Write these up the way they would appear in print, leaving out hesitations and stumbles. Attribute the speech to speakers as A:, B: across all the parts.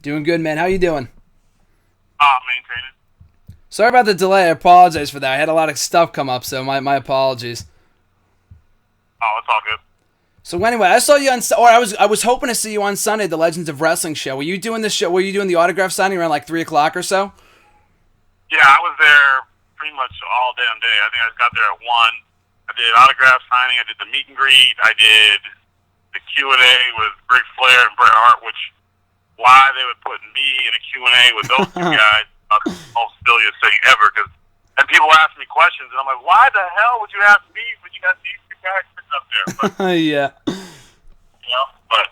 A: Doing good, man. How you doing?
B: Maintaining.
A: Sorry about the delay. I apologize for that. I had a lot of stuff come up, so my apologies.
B: Oh, it's all good.
A: So anyway, I saw you on, or I was hoping to see you on Sunday, the Legends of Wrestling show. Were you doing the show? Were you doing the autograph signing around like 3 o'clock or so?
B: Yeah, I was there pretty much all damn day. I think I got there at 1. I did autograph signing. I did the meet and greet. I did the Q&A with Ric Flair and Bret Hart, which why they would put me in a Q&A with those two guys, the most silliest thing ever. And people ask me questions, and I'm like, why the hell would you ask me when you got these two guys sitting up there? But,
A: Yeah.
B: But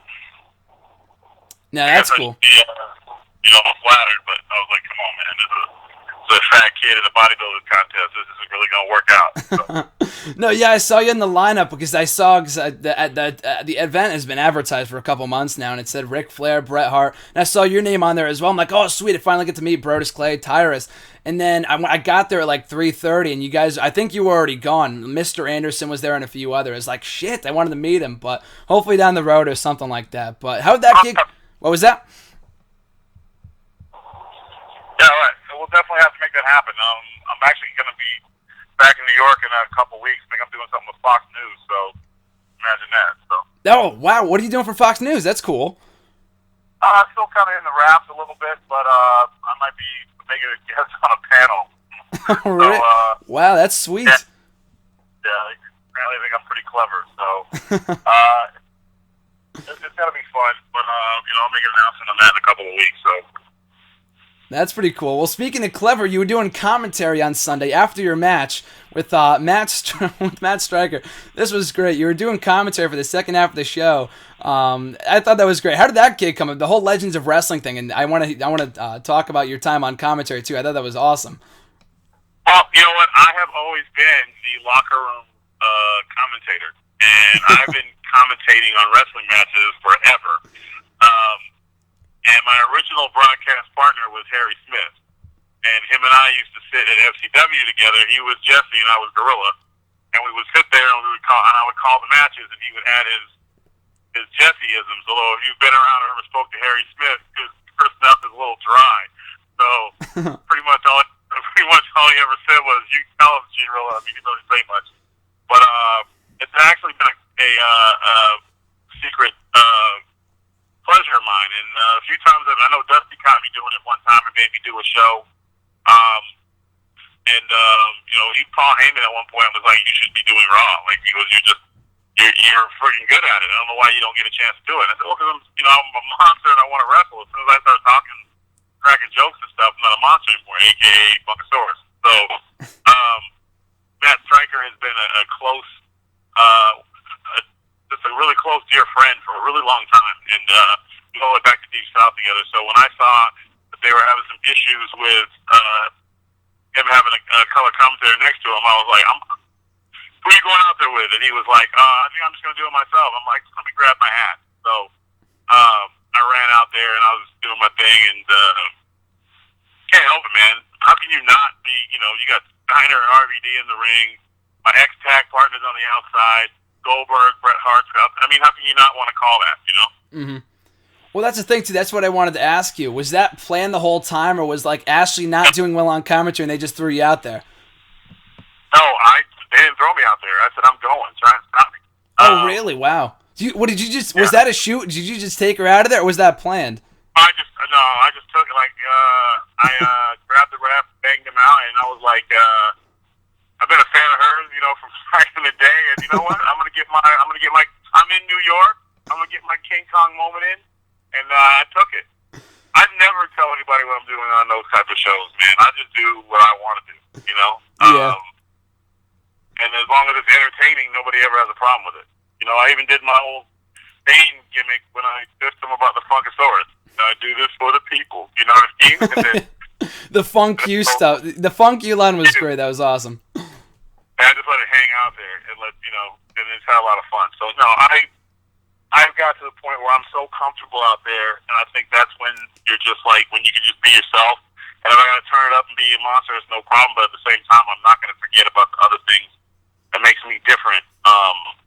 A: No,
B: I
A: that's
B: guess
A: cool.
B: I should be, flattered, but I was like, come on, man, this is a fat kid in a bodybuilding contest. This isn't really going to work out. So.
A: No, yeah, I saw you in the lineup because I saw the event has been advertised for a couple months now, and it said Ric Flair, Bret Hart, and I saw your name on there as well. I'm like, oh, sweet, I finally get to meet Brodus Clay, Tyrus. And then I got there at like 3:30, and you guys, I think you were already gone. Mr. Anderson was there and a few others. Like, shit, I wanted to meet him, but hopefully down the road or something like that. But how did that gig? What was that?
B: Yeah, right. So we'll definitely have to make that happen. I'm actually going to be back in New York in a couple weeks. I think I'm doing something with Fox News, so imagine that. So.
A: Oh, wow, what are you doing for Fox News? That's cool.
B: Still kind of in the wraps a little bit, but I might be making a guest on a panel.
A: Really? Wow, that's sweet.
B: Yeah, apparently I think I'm pretty clever, so it's got to be fun. But I'll make an announcement on that in a couple of weeks. So.
A: That's pretty cool. Well, speaking of clever, you were doing commentary on Sunday after your match with Matt Striker. This was great. You were doing commentary for the second half of the show. I thought that was great. How did that gig come up? The whole Legends of Wrestling thing, and I want to talk about your time on commentary too. I thought that was awesome.
B: Well, you know what? I have always been the locker room commentator, and I've been commentating on wrestling matches forever. And my original broadcast partner was Harry Smith. And him and I used to sit at FCW together. He was Jesse and I was Gorilla. And we would sit there and I would call the matches and he would add his Jesse-isms. Although if you've been around or ever spoke to Harry Smith, his stuff is a little dry. So pretty much all he ever said was, you tell him, Gorilla. I mean, he didn't really say much. But it's actually been a secret pleasure of mine, and a few times I know Dusty caught me doing it one time and made me do a show. Paul Heyman at one point was like, "You should be doing Raw," like because you're freaking good at it. I don't know why you don't get a chance to do it. I said, "Well, because I'm a monster and I want to wrestle." As soon as I start talking, cracking jokes and stuff, I'm not a monster anymore, aka Funkasaurus. So, Matt Striker has been a close. Just a really close dear friend for a really long time, and we go back to Deep South together. So when I saw that they were having some issues with him having a color commentator next to him, I was like, "Who are you going out there with?" And he was like, "I think I'm just going to do it myself." I'm like, "Let me grab my hat." So I ran out there and I was doing my thing, and can't help it, man. How can you not be? You got Steiner and RVD in the ring, my ex-tag partners on the outside. Goldberg, Bret Hart. I mean, how can you not want to call that,
A: Mm-hmm. Well, that's the thing, too. That's what I wanted to ask you. Was that planned the whole time, or was, like, Ashley not doing well on commentary and they just threw you out there?
B: No, they didn't throw me out there. I said, I'm going. Try and stop me.
A: Oh, really? Wow. Was that a shoot? Did you just take her out of there, or was that planned?
B: I just took it, like, I grabbed the ref, banged him out, and I was like, I've been a fan of hers, from back in the day, and you know what? I'm in New York. I'm gonna get my King Kong moment in, and I took it. I never tell anybody what I'm doing on those type of shows, man. I just do what I want to do,
A: Yeah.
B: And as long as it's entertaining, nobody ever has a problem with it. I even did my old Dayton gimmick when I dissed them about the Funkasaurus. I do this for the people, you know what I mean? And then,
A: the Funk You stuff. The Funk You line was great. That was awesome.
B: I just let it hang out there and and it's had a lot of fun. So no, I've got to the point where I'm so comfortable out there, and I think that's when you're just like when you can just be yourself. And if I gotta turn it up and be a monster, it's no problem. But at the same time, I'm not gonna forget about the other things that makes me different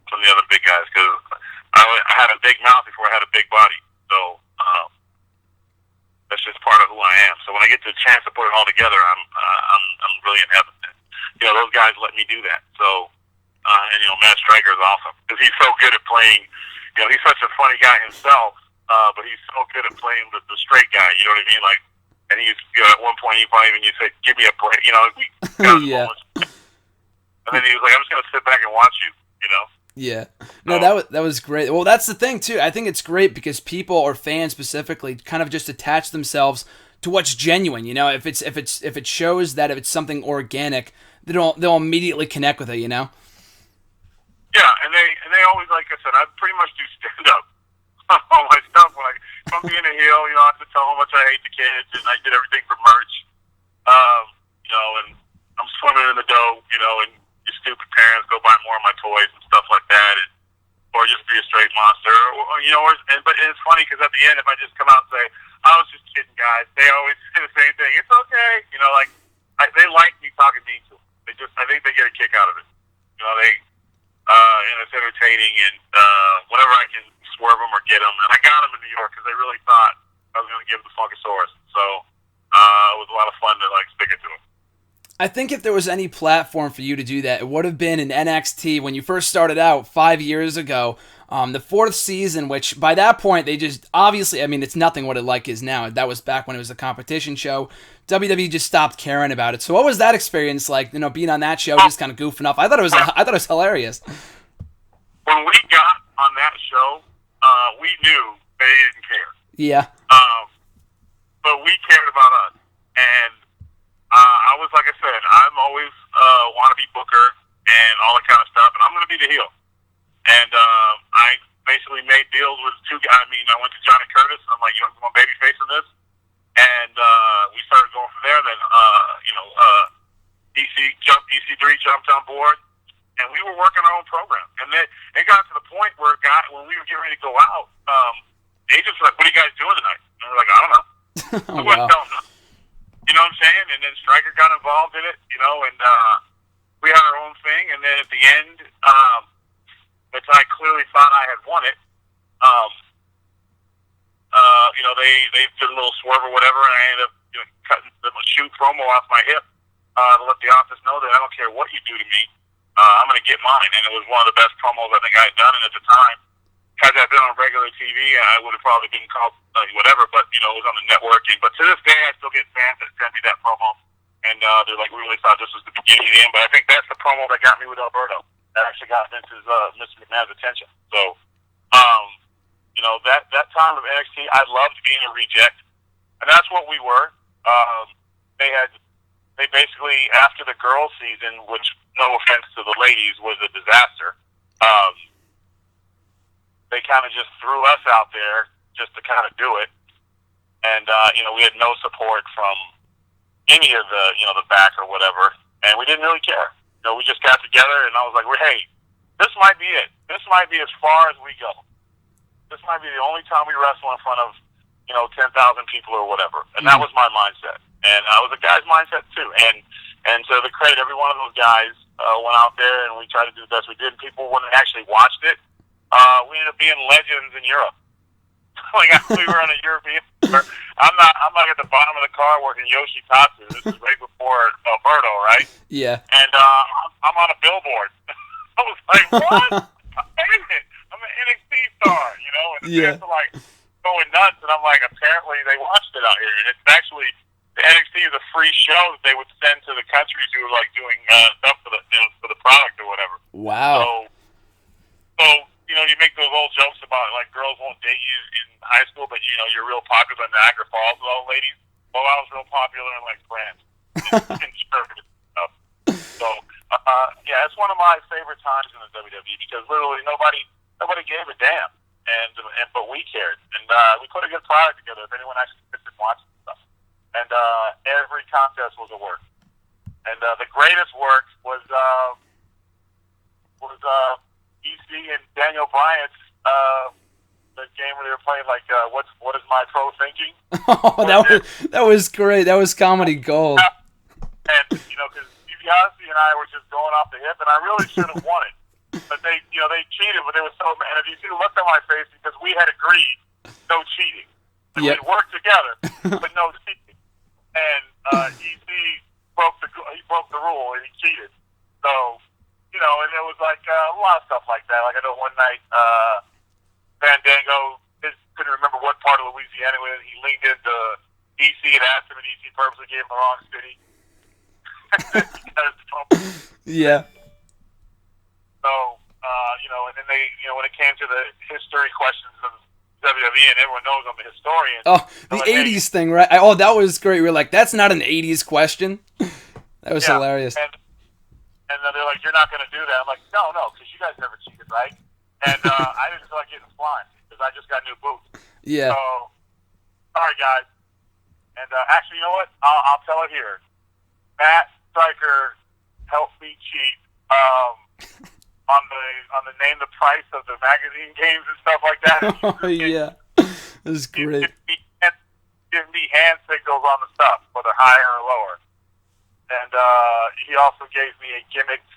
B: from the other big guys because I had a big mouth before I had a big body. So when I get the chance to put it all together, I'm really in heaven. You know, those guys let me do that. So, and you know, Matt Striker is awesome because he's so good at playing. You know, he's such a funny guy himself, but he's so good at playing the straight guy. You know what I mean? Like, and he's, you know, at one point he probably even said, "Give me a break." You know, we got
A: yeah.
B: and then he was like, "I'm just gonna sit back and watch you." You know.
A: Yeah. No, that was great. Well, that's the thing too. I think it's great because people or fans specifically kind of just attach themselves to what's genuine. You know, if it shows that if it's something organic, they'll immediately connect with it. You know.
B: Yeah, and they always, like I said, I pretty much do stand up all my stuff. When if I'm being a heel, you know, I have to tell how much I hate the kids, and I did everything for merch. You know, and I'm swimming in the dough, you know, and your stupid parents go buy more of my toys and stuff like that, or just be a straight monster, or, you know. But it's funny because at the end, if I just come out and say, "I was just kidding, guys," they always say the same thing. It's okay, you know. Like they like me talking mean to them. I think they get a kick out of it. You know, and it's entertaining, and whenever I can swerve them or get them, and I got them in New York because they really thought I was going to give them the Funkasaurus. So it was a lot of fun to like stick it to them.
A: I think if there was any platform for you to do that, it would have been in NXT when you first started out 5 years ago. The fourth season, which by that point they just obviously, I mean, it's nothing what it like is now. That was back when it was a competition show. WWE just stopped caring about it. So what was that experience like? You know, being on that show, just kind of goofing off. I thought it was hilarious.
B: When we got on that show, we knew they didn't care.
A: Yeah.
B: But we cared about us, and I was, like I said, I'm always wannabe booker and all that kind of stuff, and I'm going to be the heel. And I basically made deals with two guys. I mean, I went to Johnny Curtis. I'm like, "You want babyface in this?" And we started going from there. Then, you know, EC3 jumped on board, and we were working our own program. And then it got to the point where when we were getting ready to go out, agents were like, "What are you guys doing tonight?" And we're like, "I don't know."
A: Oh,
B: we wouldn't
A: wow.
B: tell them. You know what I'm saying? And then Stryker got involved in it, you know, and we had our own thing. And then at the end, which I clearly thought I had won it, you know, they did a little swerve or whatever, and I ended up cutting the shoot promo off my hip to let the office know that I don't care what you do to me, I'm going to get mine. And it was one of the best promos I think I had done. And at the time, had that been on regular TV, I would have probably been called whatever, but, you know, it was on the networking. But to this day, I still get fans that send me that promo, and they're like, "We really thought this was the beginning of the end." But I think that's the promo that got me with Alberto. That actually got Mr. McMahon's attention. So, you know, that time of NXT, I loved being a reject, and that's what we were. They basically, after the girls' season, which, no offense to the ladies, was a disaster, they kind of just threw us out there just to kind of do it. And, you know, we had no support from any of the, you know, the back or whatever, and we didn't really care. You know, we just got together, and I was like, "Well, hey, this might be it. This might be as far as we go. This might be the only time we wrestle in front of, you know, 10,000 people or whatever." And that was my mindset. And I was a guy's mindset, too. And to the credit, every one of those guys went out there, and we tried to do the best we did. People, when they actually watched it, we ended up being legends in Europe. Like, we were on a European tour. I'm like at the bottom of the car working Yoshitatsu. This is right before Alberto, right?
A: Yeah.
B: And I'm on a billboard. I was like, "What? I'm an NXT star," you know? And the fans are like going nuts, and I'm like, apparently they watched it out here. And it's actually, the NXT is a free show that they would send to the countries who were like doing stuff for the, you know, for the product or whatever.
A: Wow.
B: So, you know, you make those old jokes about, like, girls won't date you in high school, but, you know, you're real popular in Niagara Falls with all ladies. Well, I was real popular in, like, France and conservative stuff. So, yeah, it's one of my favorite times in the WWE because literally nobody gave a damn, but we cared. And we put a good product together if anyone actually sits and watches stuff. And every contest was a work. And the greatest work was EC and Daniel Bryant's the game where they were playing like what is my pro thinking?
A: Oh, that was great. That was comedy gold.
B: And you know, because DiBiase and I were just going off the hip, and I really should have won it, but they cheated, but they were so mad. And if you see the look on my face, because we had agreed no cheating, and we'd worked together, but no cheating. and EC broke the rule and he cheated. So, and there was like a lot of stuff like that. Like I know one night, Fandango couldn't remember what part of Louisiana it was. He leaned into EC and asked him, and EC purposely gave him the wrong city.
A: Yeah.
B: So, and then they, when it came to the history questions of WWE, and everyone knows I'm a historian.
A: Oh, the 80s thing, right? That was great. We were like, that's not an 80s question. That was hilarious.
B: And they're like, you're not going to do that. I'm like, no, because you guys never cheated, right? And I didn't feel like getting flying because I just got new boots.
A: Yeah.
B: So, sorry, guys. And actually, you know what? I'll tell it here. Matt Stryker helped me cheat on the name the price of the magazine games and stuff like that.
A: Oh, yeah. It was great.
B: Give me hand signals on the stuff, whether higher or lower. And he also gave me a gimmicked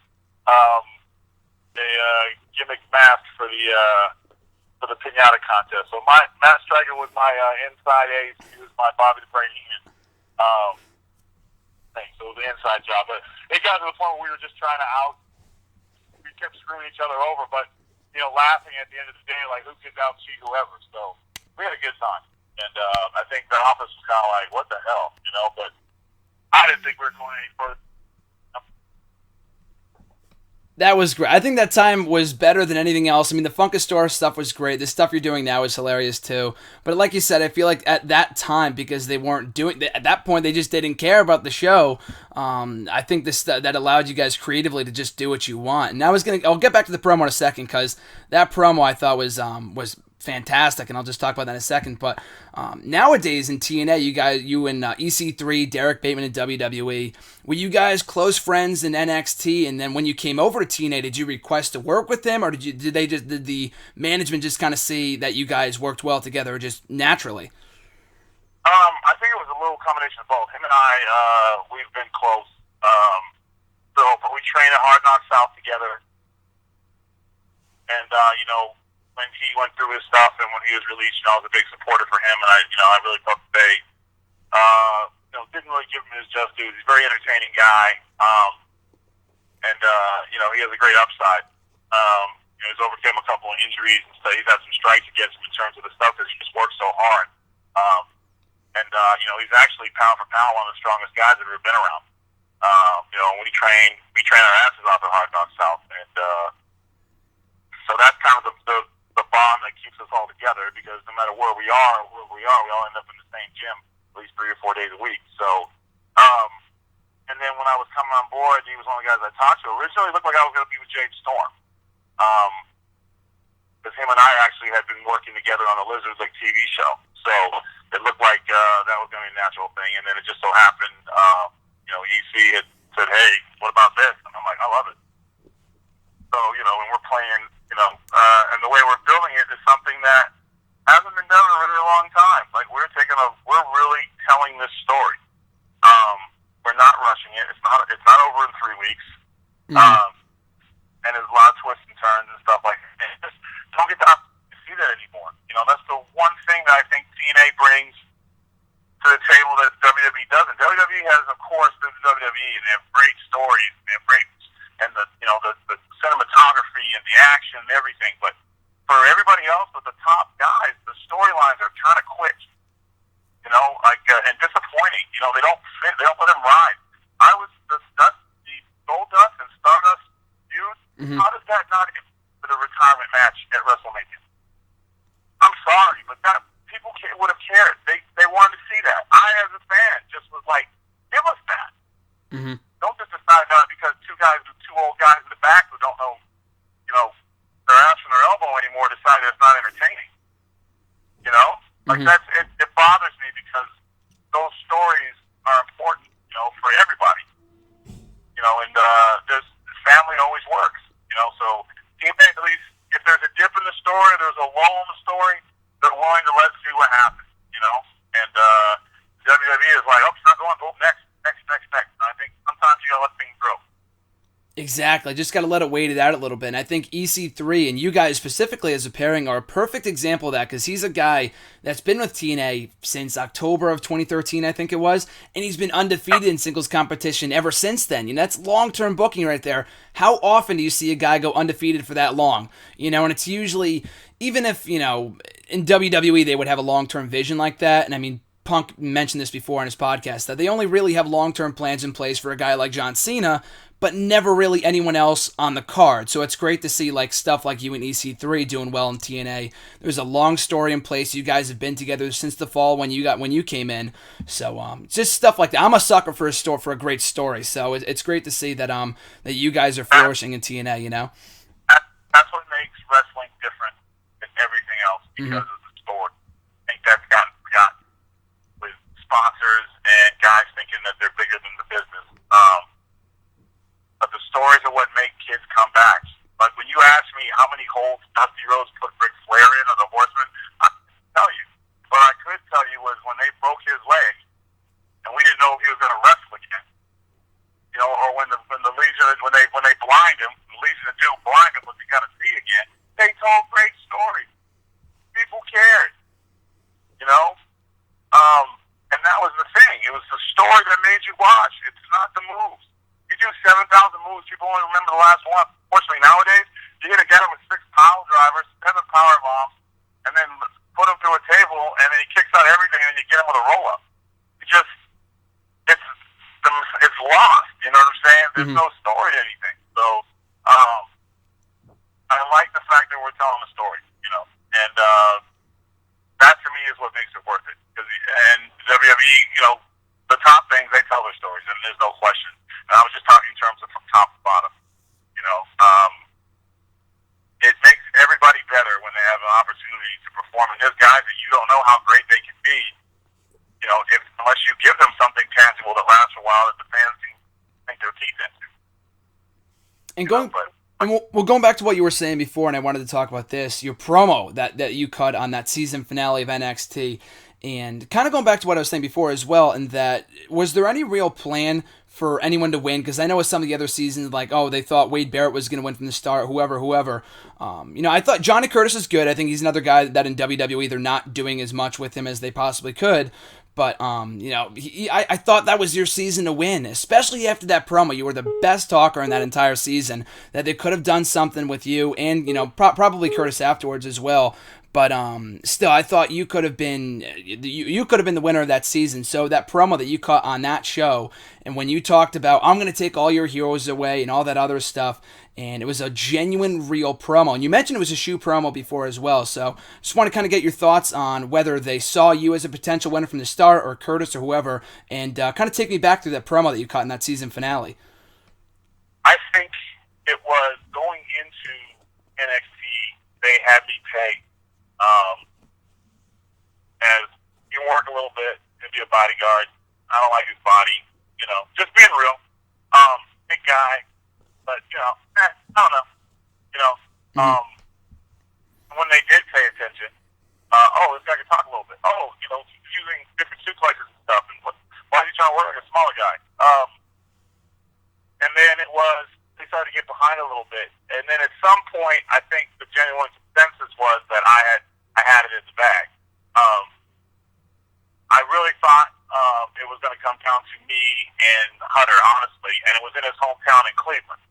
B: mask for the pinata contest. So Matt Stryker was my inside ace. He was my Bobby the Brain Heenan thing. So it was an inside job. But it got to the point where we were just trying to we kept screwing each other over, but laughing at the end of the day, like who could out cheat whoever. So we had a good time. And I think the office was kind of like, what the hell, but I didn't think we were going any further.
A: That was great. I think that time was better than anything else. I mean, the Funkastor stuff was great. The stuff you're doing now is hilarious too. But like you said, I feel like at that time, because they weren't doing at that point, they just didn't care about the show. I think that allowed you guys creatively to just do what you want. And I'll get back to the promo in a second, because that promo I thought was fantastic, and I'll just talk about that in a second. But nowadays in TNA, you and EC3, Derek Bateman in WWE, were you guys close friends in NXT? And then when you came over to TNA, did you request to work with them, or did the management just kind of see that you guys worked well together, just naturally?
B: I think it was a little combination of both. Him and I, we've been close. So we trained at Hard Knocks South together, and when he went through his stuff and when he was released, I was a big supporter for him, and I really felt that they, didn't really give him his just due. He's a very entertaining guy, and he has a great upside. He's overcame a couple of injuries and stuff. He's had some strikes against him in terms of the stuff because he just works so hard. He's actually pound for pound one of the strongest guys I've ever been around. When we train our asses off at Hard Knocks South, and so that's kind of the bond that keeps us all together, because no matter where we are, we all end up in the same gym at least 3 or 4 days a week. So, and then when I was coming on board, he was one of the guys I talked to. Originally, it looked like I was going to be with James Storm, because him and I actually had been working together on the Lizards League TV show. So it looked like that was going to be a natural thing. And then it just so happened, EC had said, "Hey, what about this?" And I'm like, "I love it." So, and we're playing, and the way we're building it is something that hasn't been done in a really long time. Like we're really telling this story. We're not rushing it. It's not over in 3 weeks.
A: Mm-hmm.
B: And there's a lot of twists and turns and stuff like that. And just don't get to see that anymore. That's the one thing that I think TNA brings to the table that WWE doesn't. WWE has, of course, been the WWE, and they have great stories, and they have great, and the cinematography and the action and everything. But for everybody else, with the top guys, the storylines are kind of quick, and disappointing. They don't fit. They don't let them ride. I was the Goldust and Stardust feud. Mm-hmm. How does that not end with a retirement match at WrestleMania? I'm sorry, but that people would have cared. They wanted to see that. I, as a fan, just was like, give us that.
A: Mm-hmm.
B: Don't just decide that because two old guys in the back who don't know, their ass from their elbow anymore decide that it's not entertaining. Like mm-hmm. It bothers me because those stories are important, for everybody. And there's family always works, so at least if there's a dip in the story, there's a lull in the story, they're willing to let us see what happens, and WWE is like, oh, it's not going, go next. And I think sometimes you gotta let things grow.
A: Exactly. Just got to let it wait it out a little bit. And I think EC3 and you guys specifically as a pairing are a perfect example of that because he's a guy that's been with TNA since October of 2013, I think it was, and he's been undefeated in singles competition ever since then. That's long-term booking right there. How often do you see a guy go undefeated for that long? And it's usually, even if, in WWE they would have a long-term vision like that, and I mean, Punk mentioned this before on his podcast, that they only really have long-term plans in place for a guy like John Cena, but never really anyone else on the card. So it's great to see stuff like you and EC3 doing well in TNA. There's a long story in place. You guys have been together since the fall when you came in. So just stuff like that. I'm a sucker for a great story. So it's great to see that that you guys are flourishing in TNA.
B: That's what makes wrestling different than everything else because of the story. I think that's gotten forgotten with sponsors and guys thinking that they're bigger than the business. But the stories are what make kids come back. Like when you ask me how many holes Dusty Rhodes put Ric Flair in or the Horsemen, I couldn't tell you. What I could tell you was when they broke his leg and we didn't know if he was going to wrestle again. Or when the Legion when they blind him, the Legion of Doom blind him was he going to see again. They told great stories. People cared. And that was the thing. It was the story that made you watch. It's not the moves. You do 7,000 moves, people only remember the last one. Fortunately, nowadays, you hit a guy with 6 pile drivers, 7 power bombs, and then put him through a table, and then he kicks out everything, and you get him with a roll-up. It's lost. You know what I'm saying? There's no story to anything. So, I like the fact that we're telling a story, and that to me is what makes it worth it. And WWE, the top things, they tell their stories, and there's no question. And I was just talking in terms of from top to bottom. It makes everybody better when they have an opportunity to perform. And there's guys that you don't know how great they can be, unless you give them something tangible that lasts for a while that the fans can sink their teeth into.
A: Going back to what you were saying before, and I wanted to talk about this, your promo that you cut on that season finale of NXT, and kind of going back to what I was saying before as well, and that, was there any real plan for anyone to win? Because I know with some of the other seasons, they thought Wade Barrett was going to win from the start, whoever. I thought Johnny Curtis is good. I think he's another guy that in WWE they're not doing as much with him as they possibly could. But, I thought that was your season to win, especially after that promo. You were the best talker in that entire season, that they could have done something with you and, probably Curtis afterwards as well. But still, I thought you could have been the winner of that season. So that promo that you cut on that show, and when you talked about, I'm going to take all your heroes away and all that other stuff, and it was a genuine, real promo. And you mentioned it was a shoe promo before as well. So just want to kind of get your thoughts on whether they saw you as a potential winner from the start, or Curtis or whoever, and kind of take me back through that promo that you cut in that season finale.
B: I think it was going into NXT, they had me pegged as you work a little bit and be a bodyguard. I don't like his body, just being real. Big guy, but I don't know. When they did pay attention, this guy can talk a little bit. Using different suplexes and stuff, and why is he trying to work like a smaller guy? And then they started to get behind a little bit, and then at some point, I think the genuine consensus was that I had it in the bag. I really thought it was going to come down to me and Hunter, honestly, and it was in his hometown in Cleveland.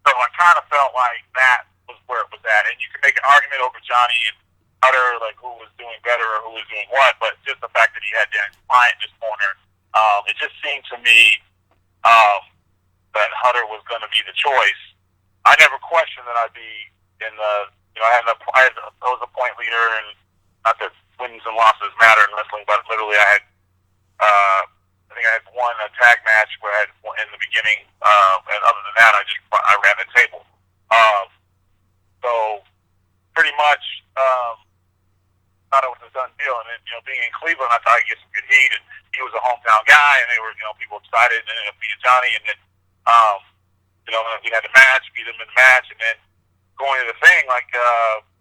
B: So I kind of felt like that was where it was at. And you can make an argument over Johnny and Hunter, like who was doing better or who was doing what, but just the fact that he had Danny Bryant in his corner, it just seemed to me that Hunter was going to be the choice. I never questioned that I'd be in the, I was a point leader, and not that wins and losses matter in wrestling, but literally I think I had won a tag match where I had in the beginning, and other than that, I ran the table. So pretty much thought it was a done deal. And then, being in Cleveland, I thought I'd get some good heat, and he was a hometown guy, and they were, people excited, and then ended up being Johnny, and then, we had the match, beat him in the match, and then going to the thing,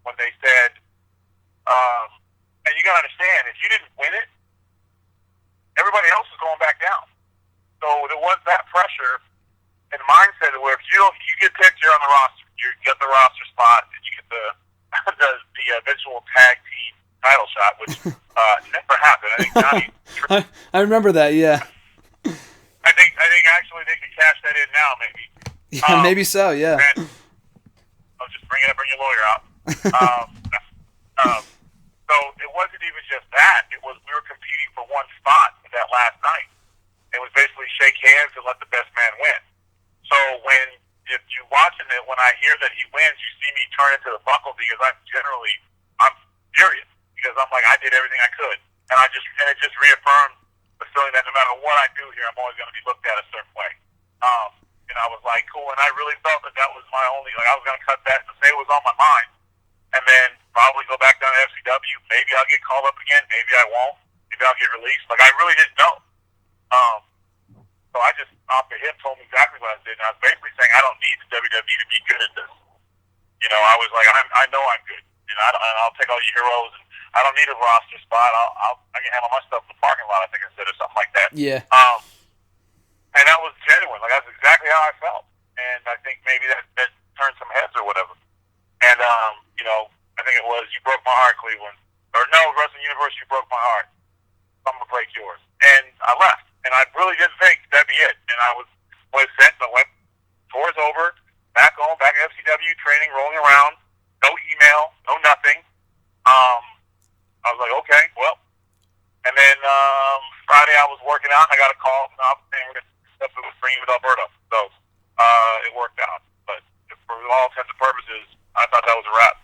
B: when they said, and you gotta understand, if you didn't win it, everybody else is going back down. So there was that pressure and mindset where if you don't get picked, you're on the roster. You get the roster spot, and you get the the eventual tag team title shot, which never happened. I think Johnny.
A: I remember that. Yeah.
B: I think actually they can cash that in now, maybe.
A: Yeah, maybe so. Yeah.
B: And I'll just bring your lawyer out. So it wasn't even just that. It was we were competing for one spot that last night. It was basically shake hands and let the best man win. So if you're watching it, when I hear that he wins, you see me turn into the buckle because I'm furious because I'm like I did everything I could, and it just reaffirmed the feeling that no matter what I do here, I'm always going to be looked at a certain way. And I was like, cool, and I really felt that was my only I was going to cut that and say it was on my mind. And then probably go back down to FCW. Maybe I'll get called up again. Maybe I won't. Maybe I'll get released. Like, I really didn't know. So I just, off of him, told me exactly what I did. And I was basically saying, I don't need the WWE to be good at this. You know, I was like, I know I'm good. And I'll take all your heroes. And I don't need a roster spot. I can handle my stuff in the parking lot, I think I said, or something like that.
A: Yeah.
B: And that was genuine. Like, that's exactly how I felt. And I think maybe that turned some heads or whatever. And, you know, I think it was, you broke my heart, Cleveland. Or no, Wrestling Universe, you broke my heart. I'm going to break yours. And I left. And I really didn't think that'd be it. And I was set, but went, tour's over, back at FCW, training, rolling around, no email, no nothing. I was like, okay, well. And then Friday I was working out, and I got a call from the office saying we're going to step to the screen with Alberto. So it worked out. But for all intents and purposes, I thought that was a wrap.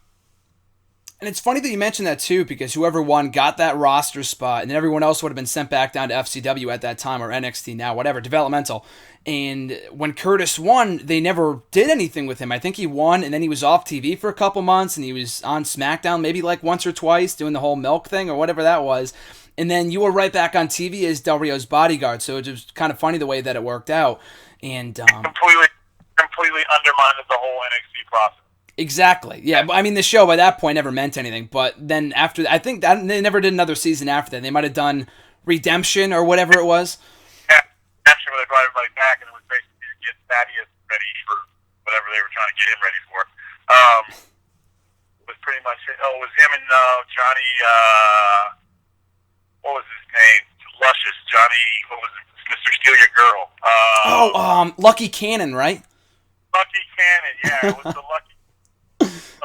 A: And it's funny that you mentioned that too, because whoever won got that roster spot, and then everyone else would have been sent back down to FCW at that time, or NXT now, whatever, developmental. And when Curtis won, they never did anything with him. I think he won, and then he was off TV for a couple months, and he was on SmackDown maybe like once or twice doing the whole milk thing or whatever that was. And then you were right back on TV as Del Rio's bodyguard, so it was kind of funny the way that it worked out. And
B: completely undermined the whole NXT process.
A: Exactly. Yeah, but I mean, the show by that point never meant anything. But then after, I think that they never did another season after that. They might have done Redemption or whatever it was.
B: Yeah, Redemption, where they brought everybody back, and it was basically to get Thaddeus ready for whatever they were trying to get him ready for. Was pretty much it. Oh, it was him and Johnny. What was his name? Luscious Johnny. What was it? Mr. Steal Your Girl.
A: Lucky Cannon, right?
B: Lucky Cannon. Yeah, it was the Lucky.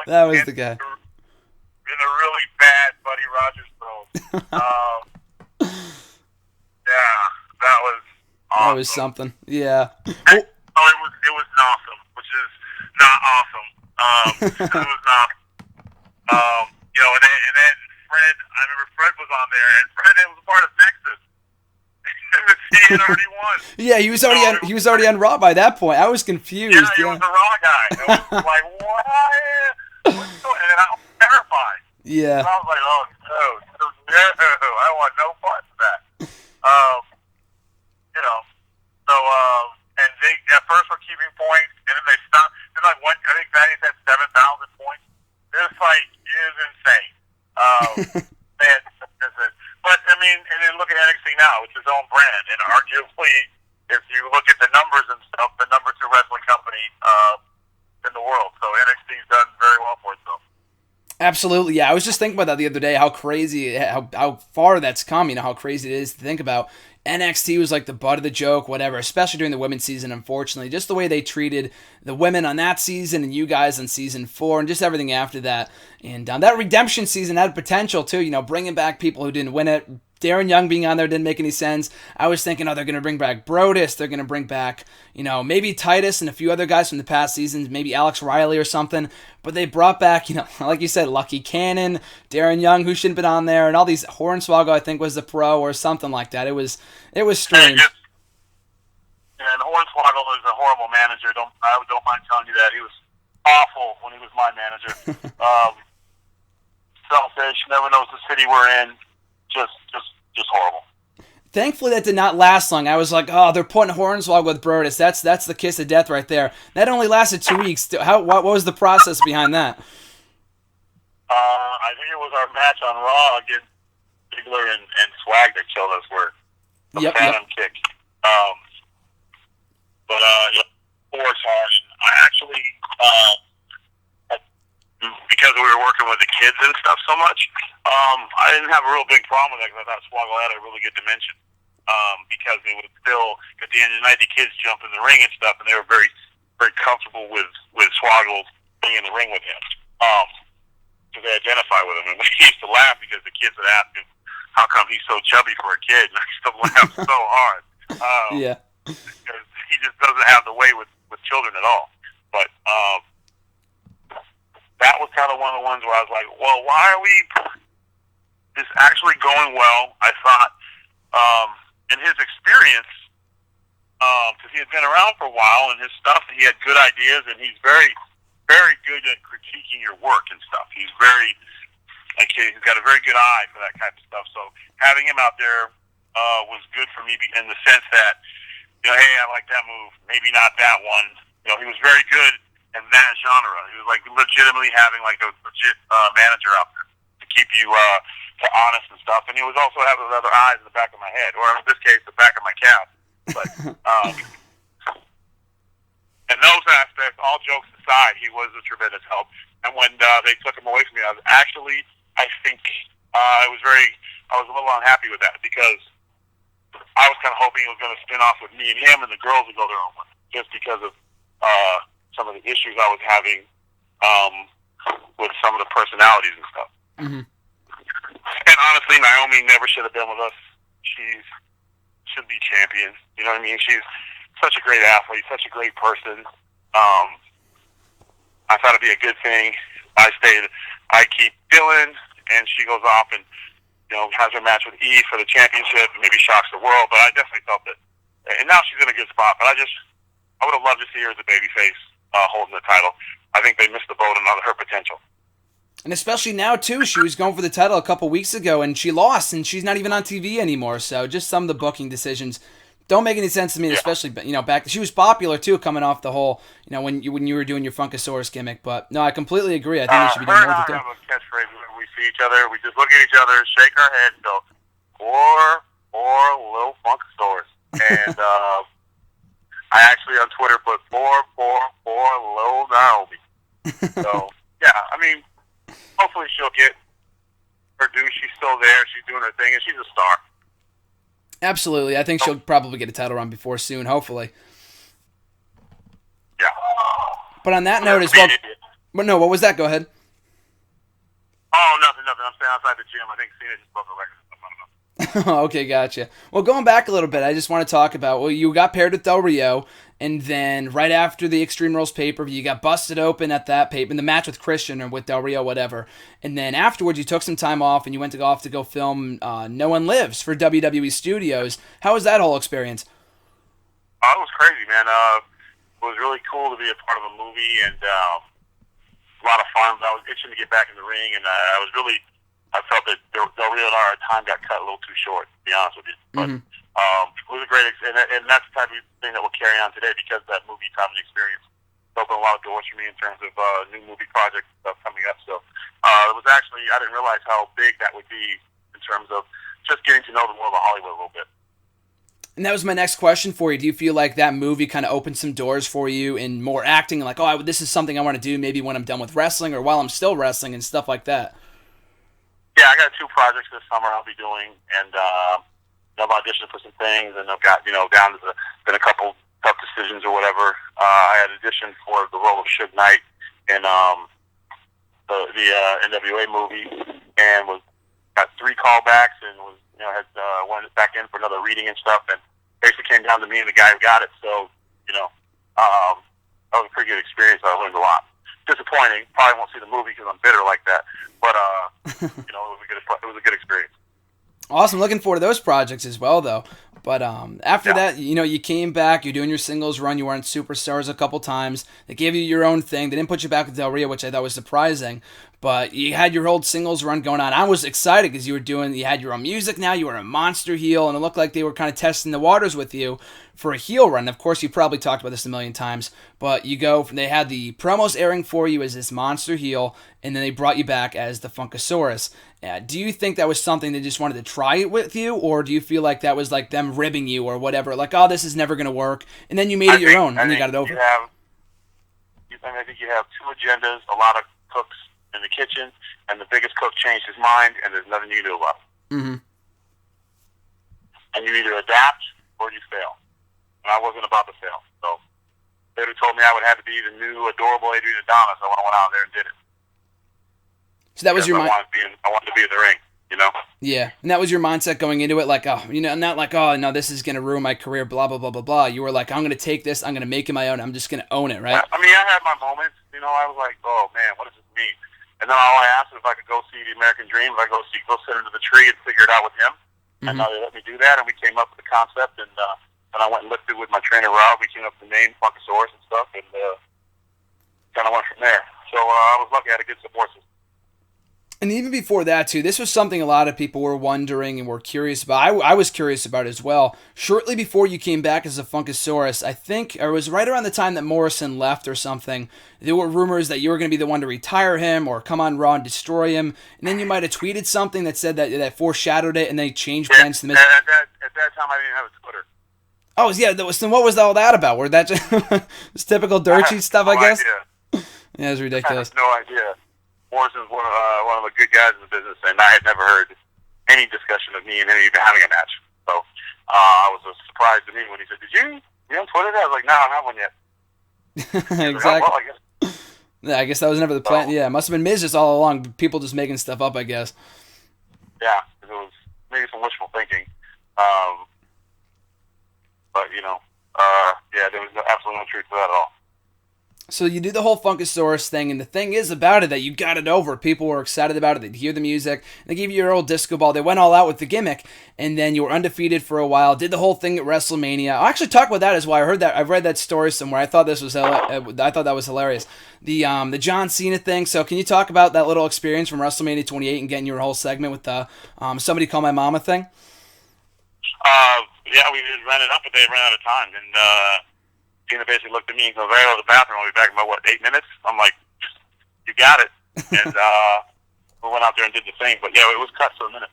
A: That was the guy.
B: In a really bad Buddy Rogers role. Yeah, that was awesome.
A: That was something. Yeah.
B: It was awesome, which is not awesome. It was not. You know, and then Fred. I remember Fred was on there, and Fred was a part of Nexus. He had already won.
A: Yeah, he was already on Raw by that point. I was confused.
B: Yeah, he was the Raw guy. I was like, what? And then I was terrified.
A: Yeah.
B: And I was like, oh no, I want no part of that. You know, so and they at first were keeping points, and then they stopped. Then like one, I think Thaddeus had 7,000 points. This fight is insane. Man, but I mean, and then look at NXT now, it's its own brand, and arguably, if you look at the numbers and stuff, the number 2 wrestling company in the world. So NXT's done very well for itself.
A: Absolutely, yeah. I was just thinking about that the other day, how crazy, how far that's come, you know, how crazy it is to think about. NXT was like the butt of the joke, whatever, especially during the women's season, unfortunately. Just the way they treated the women on that season and you guys on season 4 and just everything after that. And that Redemption season had potential, too, you know, bringing back people who didn't win it. Darren Young being on there didn't make any sense. I was thinking, they're going to bring back Brodus. They're going to bring back, you know, maybe Tyrus and a few other guys from the past seasons, maybe Alex Riley or something. But they brought back, you know, like you said, Lucky Cannon, Darren Young, who shouldn't have been on there, and all these. Hornswoggle, I think, was the pro or something like that. It was strange.
B: And Hornswoggle is a horrible manager. I don't mind telling you that. He was awful when he was my manager. Selfish, never knows the city we're in. Just horrible.
A: Thankfully, that did not last long. I was like, oh, they're putting Hornswoggle with Brodus. That's the kiss of death right there. That only lasted 2 weeks. What was the process behind that?
B: I think it was our match on Raw against Ziggler and Swag that killed us. Where the Phantom kick. But yeah, it works hard. I actually so much. I didn't have a real big problem with that because I thought Swoggle had a really good dimension. Because it was still, at the end of the night, the kids jump in the ring and stuff, and they were very, very comfortable with Swoggle being in the ring with him. Because they identify with him. And we used to laugh because the kids would ask him, how come he's so chubby for a kid? And I used to laugh so hard.
A: Yeah.
B: Because he just doesn't have the way with children at all. But that was kind of one of the ones where I was like, well, why are we... This actually going well, I thought... in his experience, because he had been around for a while and his stuff, he had good ideas, and he's very, very good at critiquing your work and stuff. He's very, like, he's got a very good eye for that type of stuff. So having him out there was good for me in the sense that, you know, hey, I like that move, maybe not that one. You know, he was very good in that genre. He was like legitimately having like a legit manager out there to keep you honest and stuff, and he was also having other eyes in the back of my head, or in this case, the back of my calf. But in those aspects, all jokes aside, he was a tremendous help. And when they took him away from me, I think I was a little unhappy with that because I was kind of hoping it was going to spin off with me and him, and the girls would go their own way, just because of some of the issues I was having with some of the personalities and stuff.
A: Mm-hmm.
B: And honestly, Naomi never should have been with us. She should be champion. You know what I mean? She's such a great athlete, such a great person. I thought it'd be a good thing. I keep Dylan, and she goes off and, you know, has her match with Eve for the championship and maybe shocks the world. But I definitely felt that. And now she's in a good spot. But I would have loved to see her as a babyface holding the title. I think they missed the boat on her potential.
A: And especially now, too, she was going for the title a couple weeks ago, and she lost, and she's not even on TV anymore. So just some of the booking decisions don't make any sense to me, especially, you know, back... She was popular, too, coming off the whole, you know, when you were doing your Funkasaurus gimmick. But, no, I completely agree. I think they should be doing more with it, too.
B: Her and I have a catchphrase whenever we see each other. We just look at each other, shake our head, and go, poor little Funkasaurus. And I actually, on Twitter, put, poor little Naomi. So, yeah, I mean... Hopefully she'll get her due. She's still there. She's doing her thing, and she's a star.
A: Absolutely. I think she'll probably get a title run before soon, hopefully.
B: Yeah.
A: But on that note as well... But no, what was that? Go ahead.
B: Oh, nothing. I'm staying outside the gym. I think Cena just broke a record. I don't know.
A: Okay, gotcha. Well, going back a little bit, I just want to talk about, well, you got paired with Del Rio, and then right after the Extreme Rules pay-per-view, you got busted open at that in the match with Christian or with Del Rio, whatever. And then afterwards, you took some time off, and you went to go film No One Lives for WWE Studios. How was that whole experience?
B: Oh, it was crazy, man. It was really cool to be a part of a movie, and a lot of fun. I was itching to get back in the ring, and I felt that Del Rio and our time got cut a little too short, to be honest with you. But it was a great experience, and that's the type of thing that we'll carry on today because that movie comedy experience opened a lot of doors for me in terms of new movie projects and stuff coming up. So it was actually, I didn't realize how big that would be in terms of just getting to know the world of Hollywood a little bit.
A: And that was my next question for you. Do you feel like that movie kind of opened some doors for you in more acting? Like, oh, this is something I want to do maybe when I'm done with wrestling or while I'm still wrestling and stuff like that?
B: Yeah, I got 2 projects this summer I'll be doing, and I've auditioned for some things, and I've got, been a couple tough decisions or whatever. I had auditioned for the role of Suge Knight in the NWA movie, and got 3 callbacks, and went back in for another reading and stuff, and basically came down to me and the guy who got it. So, that was a pretty good experience. I learned a lot. Disappointing. Probably won't see the movie because I'm bitter like that. But it was a good experience.
A: Awesome. Looking forward to those projects as well, though. But after that, you came back. You're doing your singles run. You were on Superstars a couple times. They gave you your own thing. They didn't put you back with Del Rio, which I thought was surprising. But you had your old singles run going on. I was excited because you had your own music now. You were a monster heel, and it looked like they were kind of testing the waters with you for a heel run. Of course, you probably talked about this a million times, but they had the promos airing for you as this monster heel, and then they brought you back as the Funkasaurus. Do you think that was something they just wanted to try it with you, or do you feel like that was like them ribbing you or whatever, like, oh, this is never going to work, and then you made it your own, and you got it over?
B: I think you have 2 agendas, a lot of cooks in the kitchen, and the biggest cook changed his mind, and there's nothing you can do about it.
A: Mm-hmm.
B: And you either adapt or you fail. And I wasn't about to fail. So they told me I would have to be the new adorable Adrian Adonis. I went out there and did it.
A: So that was your mind.
B: I wanted to be in the ring, you know?
A: Yeah, and that was your mindset going into it, like, oh, you know, not like, oh, no, this is going to ruin my career, blah, blah, blah, blah, blah. You were like, I'm going to take this, I'm going to make it my own, I'm just going to own it, right?
B: I mean, I had my moments, you know, I was like, oh, man, what does this mean? And then all I asked was if I could go see the American Dream, if I could go sit under the tree and figure it out with him. And they let me do that, and we came up with the concept, and I went and lifted with my trainer, Rob. We came up with the name, Funkasaurus and stuff, and kind of went from there. So I was lucky I had a good support system.
A: And even before that, too, this was something a lot of people were wondering and were curious about. I was curious about as well. Shortly before you came back as a Funkasaurus, I think, or it was right around the time that Morrison left or something, there were rumors that you were going to be the one to retire him or come on Raw and destroy him. And then you might have tweeted something that said that foreshadowed it, and then he changed plans to the
B: At that time, I didn't have a Twitter.
A: Oh, yeah. Then what was all that about? Were that just typical dirt sheet stuff, I guess?
B: Idea.
A: Yeah, it was ridiculous.
B: I had no idea. Morrison's one of the good guys in the business, and I had never heard any discussion of me and him even having a match. So I was surprised to me when he said, "Did you on Twitter?" I was like, "No, I don't have one yet."
A: Exactly.
B: Like, oh, well,
A: Yeah, I guess that was never the plan. Yeah, it must have been Miz just all along. People just making stuff up, I guess.
B: Yeah, it was maybe some wishful thinking. But you know, yeah, there was absolutely no truth to that at all.
A: So you do the whole Funkasaurus thing, and the thing is about it that you got it over. People were excited about it. They'd hear the music. They gave you your old disco ball. They went all out with the gimmick, and then you were undefeated for a while. Did the whole thing at WrestleMania. I'll actually talk about that as well. I heard that. I've read that story somewhere. I thought that was hilarious. The John Cena thing. So can you talk about that little experience from WrestleMania 28 and getting your whole segment with the Somebody Call My Mama thing?
B: Yeah, we did run it up, but they ran out of time, and Cena basically looked at me and goes, "I go to the bathroom. I'll be back in about 8 minutes." I'm like, "You got it." And we went out there and did the thing. But yeah, it was cut for a minute.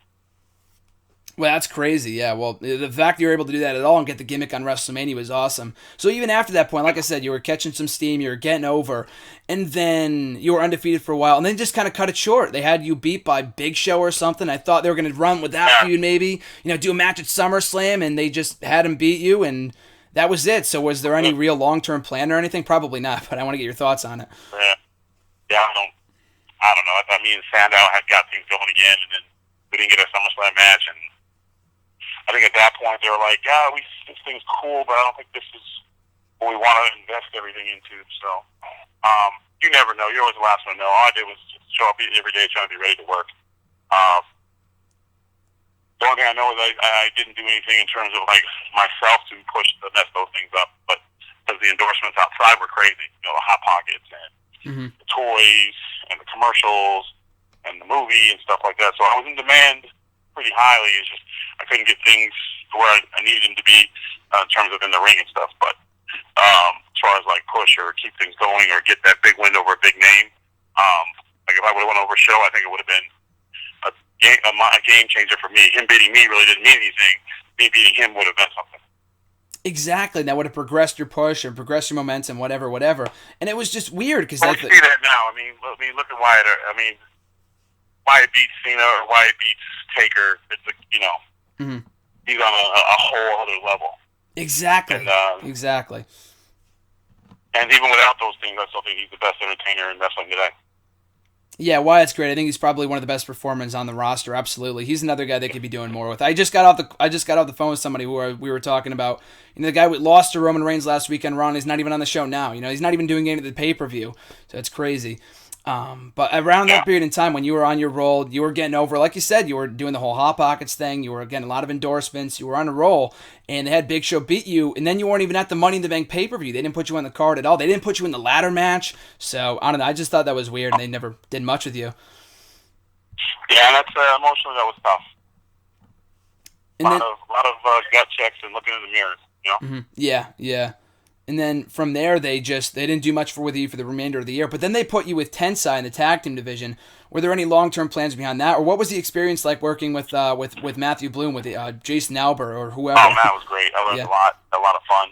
A: Well, that's crazy. Yeah. Well, the fact you were able to do that at all and get the gimmick on WrestleMania was awesome. So even after that point, like I said, you were catching some steam, you were getting over, and then you were undefeated for a while, and then just kind of cut it short. They had you beat by Big Show or something. I thought they were going to run with that feud, maybe, do a match at SummerSlam, and they just had him beat you, and that was it. So was there any real long-term plan or anything? Probably not, but I want to get your thoughts on it.
B: Yeah, I don't know. I thought me and Sandow had got things going again, and then we didn't get a SummerSlam match, and I think at that point they were like, "Yeah, this thing's cool, but I don't think this is what we want to invest everything into." So you never know. You're always the last one to know. All I did was just show up every day trying to be ready to work. The only thing I know is I didn't do anything in terms of like myself to mess those things up, but because the endorsements outside were crazy, the Hot Pockets and the toys and the commercials and the movie and stuff like that. So I was in demand pretty highly. It's just I couldn't get things to where I needed them to be in terms of in the ring and stuff. But as far as like push or keep things going or get that big win over a big name, like if I would have went over a show, I think it would have been a game changer for me. Him beating me really didn't mean anything. Me beating him would have meant something.
A: Exactly. That would have progressed your push or progressed your momentum, whatever. And it was just weird because
B: I see that now. I mean, look at Wyatt. Wyatt beats Cena or Wyatt beats Taker. It's he's on a whole other level.
A: Exactly.
B: And,
A: exactly.
B: And even without those things, I still think he's the best entertainer in wrestling today.
A: Yeah, Wyatt's great. I think he's probably one of the best performers on the roster. Absolutely, he's another guy they could be doing more with. I just got off the phone with somebody who we were talking about. The guy who lost to Roman Reigns last weekend. Ron is not even on the show now. He's not even doing any of the pay-per-view. So it's crazy. But around that period in time when you were on your roll, you were getting over, like you said, you were doing the whole Hot Pockets thing, you were getting a lot of endorsements, you were on a roll, and they had Big Show beat you, and then you weren't even at the Money in the Bank pay-per-view. They didn't put you on the card at all. They didn't put you in the ladder match. So, I don't know, I just thought that was weird, and they never did much with you.
B: Yeah, that's emotionally that was tough. A lot of gut checks and looking in the mirrors,
A: Mm-hmm. Yeah. And then from there, they didn't do much with you for the remainder of the year. But then they put you with Tensai in the tag team division. Were there any long-term plans behind that? Or what was the experience like working with Matthew Bloom, with Jason Albert, or whoever?
B: Oh, that was great. I learned a lot of fun.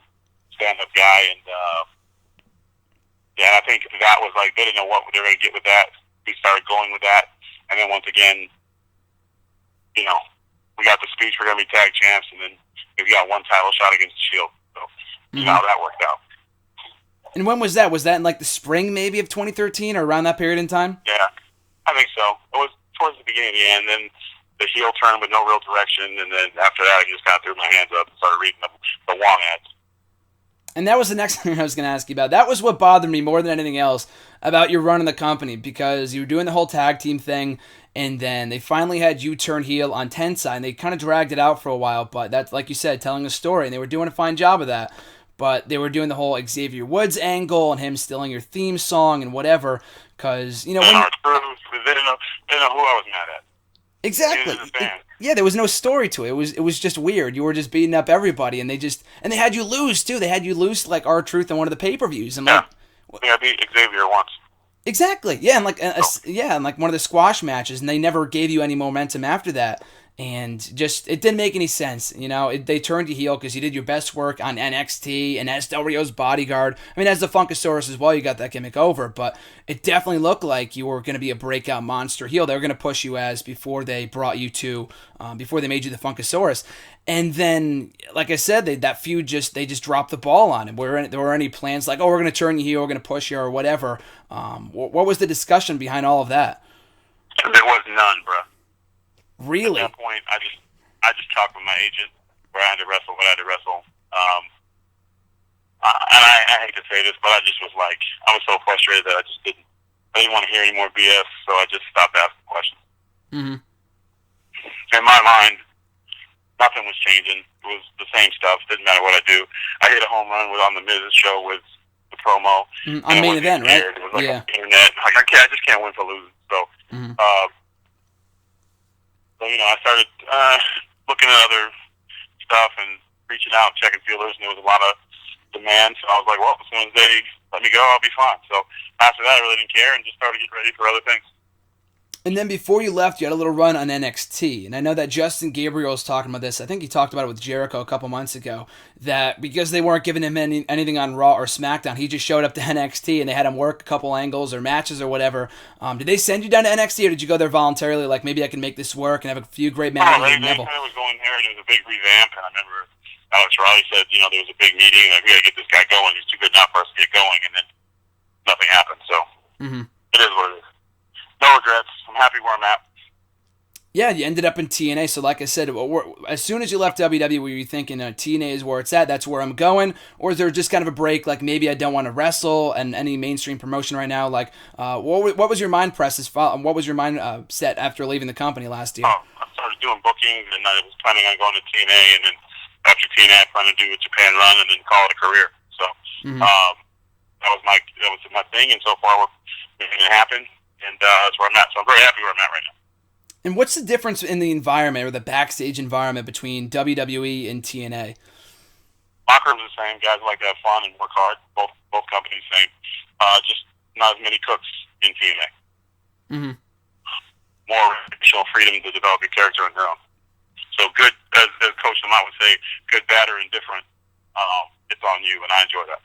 B: Stand-up guy. And, I think that was like, they didn't know what they were going to get with that. we started going with that. And then once again, you know, we got the speech, we're going to be tag champs, and then we got one title shot against the Shield. So, you know how that worked out.
A: And when was that? Was that in like the spring maybe of 2013 or around that period in time?
B: Yeah, I think so. It was towards the beginning of the end, then the heel turn with no real direction, and then after that I just kind of threw my hands up and started reading the Wong ads.
A: And that was the next thing I was going to ask you about. That was what bothered me more than anything else about your run in the company, because you were doing the whole tag team thing, and then they finally had you turn heel on Tensai, and they kind of dragged it out for a while, but that's, like you said, telling a story, and they were doing a fine job of that. But they were doing the whole Xavier Woods angle and him stealing your theme song and whatever, because, you know, when...
B: They didn't know who I was mad at.
A: Exactly. Yeah, there was no story to it. It was just weird. You were just beating up everybody, and they had you lose too. They had you lose like R-Truth on one of the pay-per-views. And
B: I beat Xavier once.
A: Exactly. Yeah, and like one of the squash matches, and they never gave you any momentum after that. And just, it didn't make any sense, you know. They turned you heel because you did your best work on NXT and as Del Rio's bodyguard. I mean, as the Funkasaurus as well, you got that gimmick over, but it definitely looked like you were going to be a breakout monster heel. They were going to push you as before they brought you to, before they made you the Funkasaurus. And then, like I said, that feud they just dropped the ball on it. There were any plans like, oh, we're going to turn you heel, we're going to push you, or whatever. What was the discussion behind all of that?
B: There was none, bro.
A: Really?
B: At that point, I just talked with my agent where I had to wrestle, what I had to wrestle. And I hate to say this, but I just was like, I was so frustrated that I didn't want to hear any more BS, so I just stopped asking questions.
A: Mm-hmm.
B: In my mind, nothing was changing. It was the same stuff. Didn't matter what I do. I hit a home run on the Miz's show with the promo.
A: On main event, right?
B: It was like internet. Like I just can't win for losing. So, so you know, I started looking at other stuff and reaching out, checking feelers, and there was a lot of demand. So I was like, well, as soon as they let me go, I'll be fine. So after that, I really didn't care and just started getting ready for other things.
A: And then before you left, you had a little run on NXT. And I know that Justin Gabriel was talking about this. I think he talked about it with Jericho a couple months ago. That because they weren't giving him anything on Raw or SmackDown, he just showed up to NXT and they had him work a couple angles or matches or whatever. Did they send you down to NXT or did you go there voluntarily? Like, maybe I can make this work and have a few great matches with Neville?
B: I was going there and it was a big revamp. And I remember Alex Riley said, you know, there was a big meeting. Like, we got to get this guy going. He's too good now for us to get going. And then nothing happened. So It is what it is. No regrets. I'm happy where I'm at.
A: Yeah, you ended up in TNA, so like I said, as soon as you left WWE, were you thinking TNA is where it's at, that's where I'm going? Or is there just kind of a break, like maybe I don't want to wrestle and any mainstream promotion right now? Like, what was your mind what was your mind set after leaving the company last year?
B: I started doing bookings, and I was planning on going to TNA, and then after TNA, I planned to do a Japan run and then call it a career. So that was my thing, and so far we're making it happen, and that's where I'm at. So I'm very happy where I'm at right now.
A: And what's the difference in the environment or the backstage environment between WWE and TNA?
B: Locker room's the same. Guys like to have fun and work hard. Both companies same. Just not as many cooks in TNA. More additional freedom to develop your character on your own. So good, as Coach Lamont would say, good, bad, or indifferent. It's on you, and I enjoy that.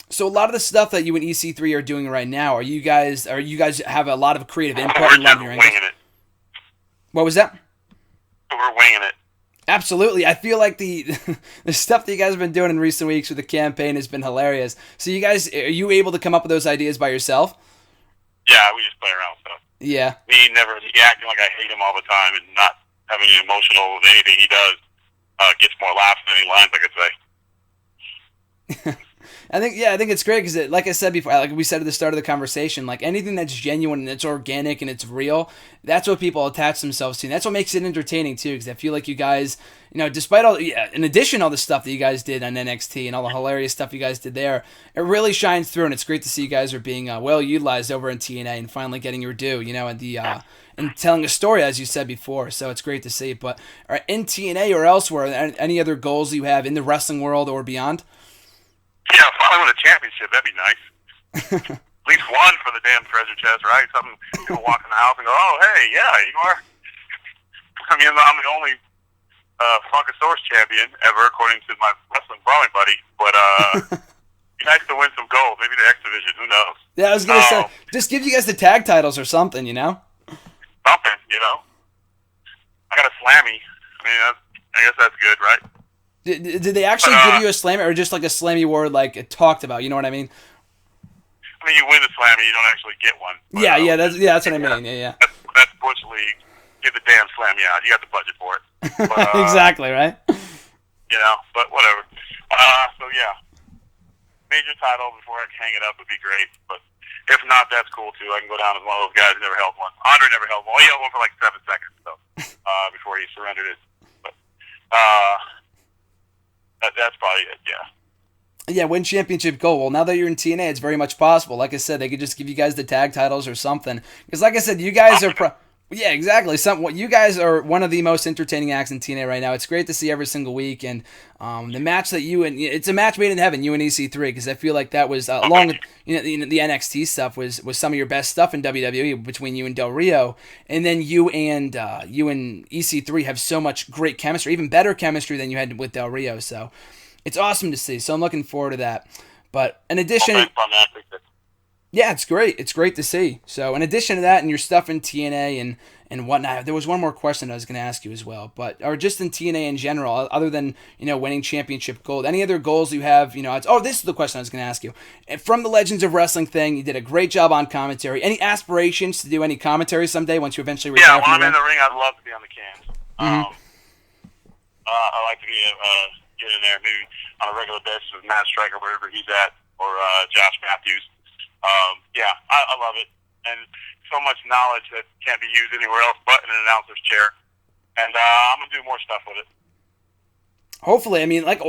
A: So a lot of the stuff that you and EC3 are doing right now, are you guys have a lot of creative input?
B: We're just winging it.
A: What was that?
B: We're winging it.
A: Absolutely. I feel like the stuff that you guys have been doing in recent weeks with the campaign has been hilarious. So you guys, are you able to come up with those ideas by yourself?
B: Yeah, we just play around with stuff.
A: Yeah.
B: He acting like I hate him all the time and not having any emotional with anything he does gets more laughs than any lines I could say.
A: I think it's great because, like I said before, like we said at the start of the conversation, like anything that's genuine and it's organic and it's real, that's what people attach themselves to. And that's what makes it entertaining too, because I feel like you guys, you know, despite all, in addition to all the stuff that you guys did on NXT and all the hilarious stuff you guys did there, it really shines through, and it's great to see you guys are being well utilized over in TNA and finally getting your due, you know, and and telling a story, as you said before. So it's great to see. But in TNA or elsewhere, any other goals you have in the wrestling world or beyond?
B: Yeah, finally win a championship, that'd be nice. At least one for the damn treasure chest, right? Something people walk in the house and go, oh, hey, yeah, you are. I mean, I'm the only Funkasaurus champion ever, according to my wrestling brawling buddy. But, nice to win some gold. Maybe the X Division. Who knows?
A: Yeah, I was gonna say, just give you guys the tag titles or something, you know?
B: Something, you know. I got a slammy. I mean, I guess that's good, right?
A: Did they actually give you a slammy, or just like a slammy word, like it talked about? You know what I mean?
B: I mean, you win the slammy, you don't actually get one. But,
A: that's what I mean. Yeah.
B: That's Bush League. Get the damn slammy out. You got the budget for it. But,
A: exactly, right?
B: You know, but whatever. So yeah, major title before I hang it up would be great. But if not, that's cool too. I can go down as one of those guys who never held one. Andre never held one. Well, he held one for like 7 seconds though, before he surrendered it. But that's probably it. Yeah.
A: Yeah, win championship gold. Well, now that you're in TNA, it's very much possible. Like I said, they could just give you guys the tag titles or something. Because, like I said, you guys are. Yeah, exactly. You guys are one of the most entertaining acts in TNA right now. It's great to see every single week, and the match that it's a match made in heaven. You and EC3, because I feel like that was along with the NXT stuff was some of your best stuff in WWE between you and Del Rio, and then you and EC3 have so much great chemistry, even better chemistry than you had with Del Rio. So it's awesome to see. So I'm looking forward to that. But in addition. Yeah, it's great. It's great to see. So, in addition to that, and your stuff in TNA and whatnot, there was one more question I was going to ask you as well. But or just in TNA in general, other than winning championship gold, any other goals you have? This is the question I was going to ask you. From the Legends of Wrestling thing, you did a great job on commentary. Any aspirations to do any commentary someday once you eventually retire?
B: Yeah, when I'm in the ring, I'd love to be on the cans. I like to be get in there maybe on a regular basis with Matt Striker, wherever he's at, or Josh Matthews. I love it, and so much knowledge that can't be used anywhere else but in an announcer's chair. And I'm gonna do more stuff with it.
A: Hopefully, I mean, like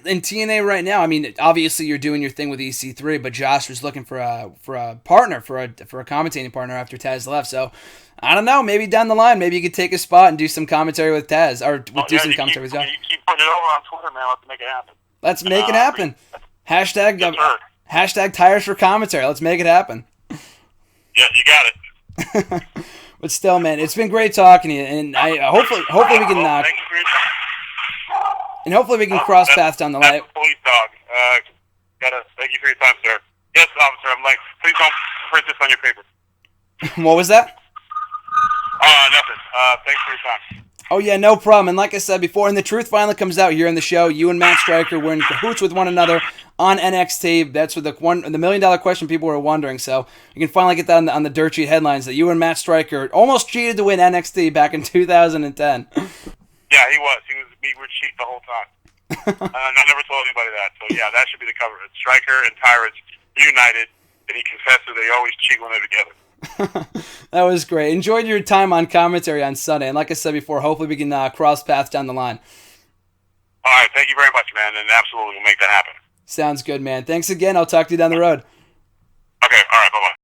A: in TNA right now. I mean, obviously you're doing your thing with EC3, but Josh was looking for a partner, for a commentating partner after Taz left. So I don't know. Maybe down the line, maybe you could take a spot and do some commentary with Taz, or do some commentary with Josh.
B: You keep putting it over on Twitter, man. Let's make it happen.
A: Let's make it happen. Hashtag Tyrus for commentary. Let's make it happen.
B: Yeah, you got it.
A: But still, man, it's been great talking to you, and hopefully we can knock.
B: Thank you for your time.
A: And hopefully we can cross paths down the line.
B: Police dog. Thank you for your time, sir. Yes, officer. I'm like, please don't print this on your paper.
A: What was that?
B: Nothing. Thanks for your time.
A: Oh, yeah, no problem. And like I said before, and the truth finally comes out here in the show. You and Matt Striker were in cahoots with one another on NXT. That's what the $1 million question people were wondering. So you can finally get that on the dirt sheet headlines that you and Matt Striker almost cheated to win NXT back in 2010.
B: Yeah, he was. We were cheating the whole time. I never told anybody that. So, yeah, that should be the cover. It's Striker and Tyrus united, and he confessed that they always cheat when they're together.
A: That was great. Enjoyed your time on commentary on Sunday. And like I said before, hopefully we can cross paths down the line.
B: All right. Thank you very much, man. And absolutely, we'll make that happen.
A: Sounds good, man. Thanks again. I'll talk to you down the road.